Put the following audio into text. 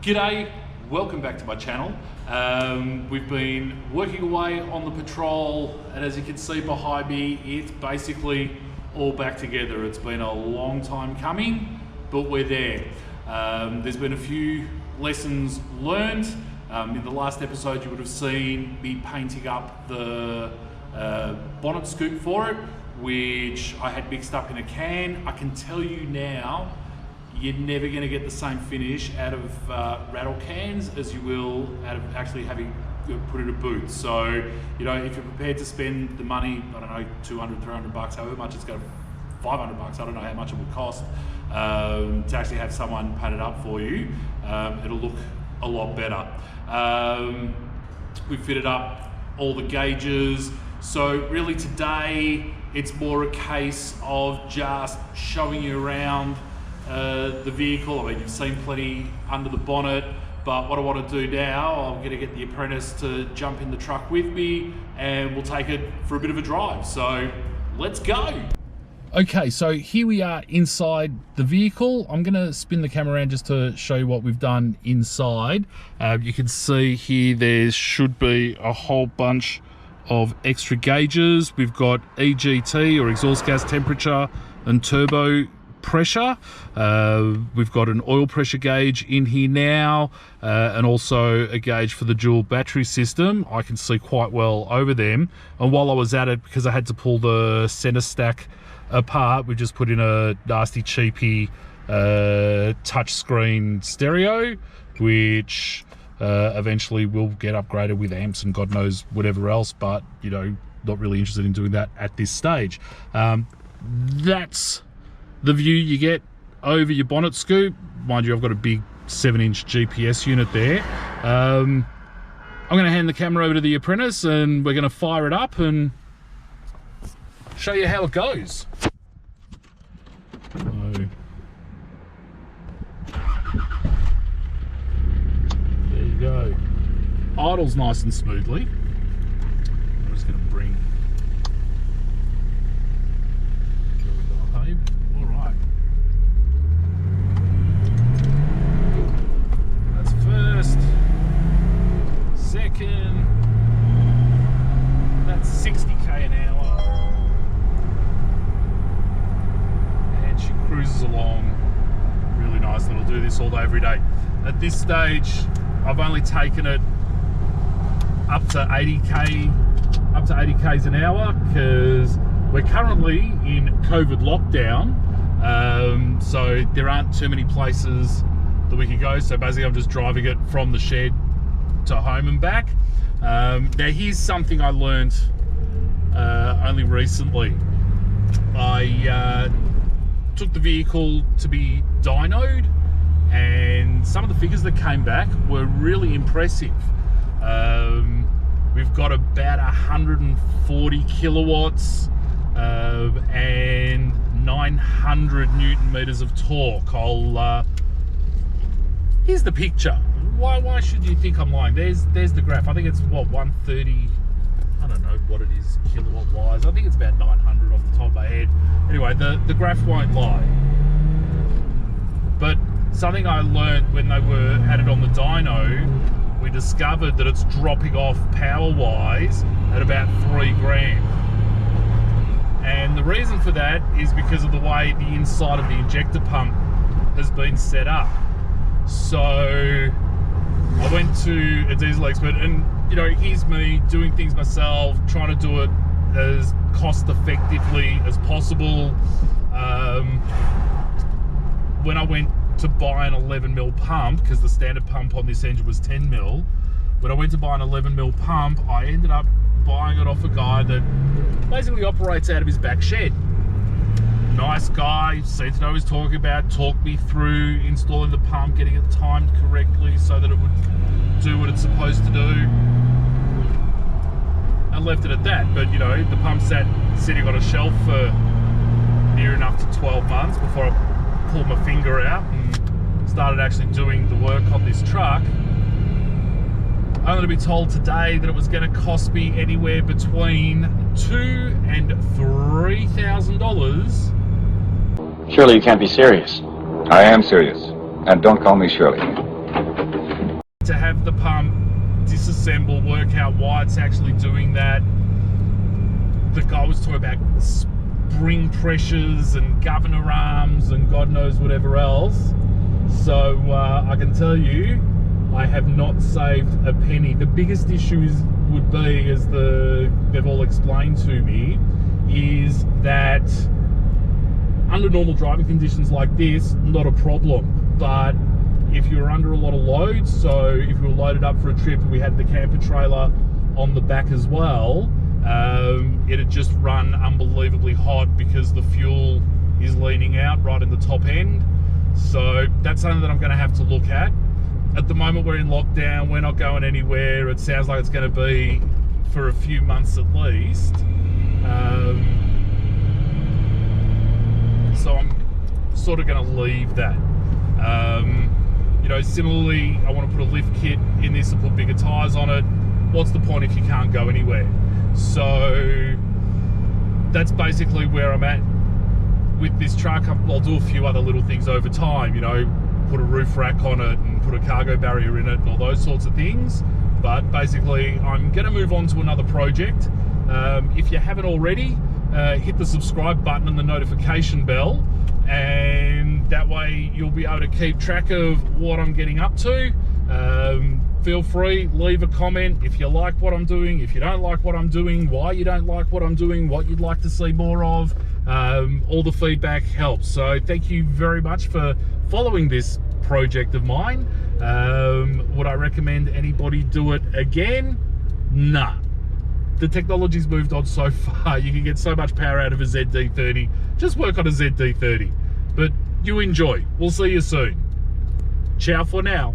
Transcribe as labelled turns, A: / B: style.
A: G'day, welcome back to my channel. We've been working away on the patrol, and as you can see behind me, it's basically all back together. It's been a long time coming, but we're there. There's been a few lessons learned. In the last episode you would have seen me painting up the bonnet scoop for it, which I had mixed up in a can. I can tell you now, you're never going to get the same finish out of rattle cans as you will out of actually having put in a boot. So, you know, if you're prepared to spend the money, I don't know, 200, 300 bucks, however much it's going to, 500 bucks, I don't know how much it would cost to actually have someone paint it up for you, it'll look a lot better. We fitted up all the gauges. So really today, it's more a case of just showing you around the vehicle. I mean, you've seen plenty under the bonnet, but what I want to do now, I'm going to get the apprentice to jump in the truck with me and we'll take it for a bit of a drive. So let's go. Okay, so here we are inside the vehicle. I'm going to spin the camera around just to show you what we've done inside. You can see here there should be a whole bunch of extra gauges. We've got EGT, or exhaust gas temperature, and turbo pressure. We've got an oil pressure gauge in here now, and also a gauge for the dual battery system. I can see quite well over them, and while I was at it, because I had to pull the center stack apart, we just put in a nasty cheapy touchscreen stereo, which eventually will get upgraded with amps and God knows whatever else, but you know, not really interested in doing that at this stage. That's the view you get over your bonnet scoop. Mind you, I've got a big 7-inch GPS unit there. I'm going to hand the camera over to the apprentice and we're going to fire it up and show you how it goes. So, there you go. Idles nice and smoothly. I'm just going to bring all right. That's first. Second. That's 60k an hour. And she cruises along really nice. It'll do this all day, every day. At this stage, I've only taken it up to 80k's an hour because we're currently in COVID lockdown, so there aren't too many places that we can go. So basically I'm just driving it from the shed to home and back. Now here's something I learned only recently. I took the vehicle to be dynoed, and some of the figures that came back were really impressive. We've got about 140 kilowatts and 900 Newton meters of torque. Here's the picture. Why should you think I'm lying? There's the graph. I think it's what, 130, I don't know what it is kilowatt wise. I think it's about 900 off the top of my head. Anyway, the graph won't lie. But something I learned when they were at it on the dyno, we discovered that it's dropping off power wise at about 3 grand. And the reason for that is because of the way the inside of the injector pump has been set up. So I went to a diesel expert, and you know, here's me doing things myself, trying to do it as cost effectively as possible. When I went to buy an 11mm pump, because the standard pump on this engine was 10mm, when I went to buy an 11mm pump, I ended up buying it off a guy that basically operates out of his back shed. Nice guy, seems to know what he's talking about, talked me through installing the pump, getting it timed correctly so that it would do what it's supposed to do. I left it at that, but you know, the pump sat sitting on a shelf for near enough to 12 months before I pulled my finger out and started actually doing the work on this truck. I'm going to be told today that it was going to cost me anywhere between $2,000 and $3,000.
B: Surely you can't be serious.
C: I am serious. And don't call me Shirley.
A: to have the pump disassemble, work out why it's actually doing that. The guy was talking about spring pressures and governor arms and God knows whatever else. So I can tell you, I have not saved a penny. The biggest issue would be, as they've all explained to me, is that under normal driving conditions like this, not a problem. But if you're under a lot of load, so if you were loaded up for a trip and we had the camper trailer on the back as well, it'd just run unbelievably hot because the fuel is leaning out right in the top end. So that's something that I'm going to have to look at. At the moment we're in lockdown, we're not going anywhere. It sounds like it's going to be for a few months at least. So I'm sort of going to leave that. You know, similarly, I want to put a lift kit in this and put bigger tyres on it. What's the point if you can't go anywhere? So that's basically where I'm at with this truck. I'll do a few other little things over time, you know, put a roof rack on it and put a cargo barrier in it and all those sorts of things. But basically, I'm going to move on to another project. If you haven't already, hit the subscribe button and the notification bell, and that way you'll be able to keep track of what I'm getting up to. Feel free, leave a comment if you like what I'm doing, if you don't like what I'm doing, why you don't like what I'm doing, what you'd like to see more of. All the feedback helps. So thank you very much for following this project of mine. Would I recommend anybody do it again? Nah. The technology's moved on so far. You can get so much power out of a ZD30. Just work on a ZD30. But you enjoy. We'll see you soon. Ciao for now.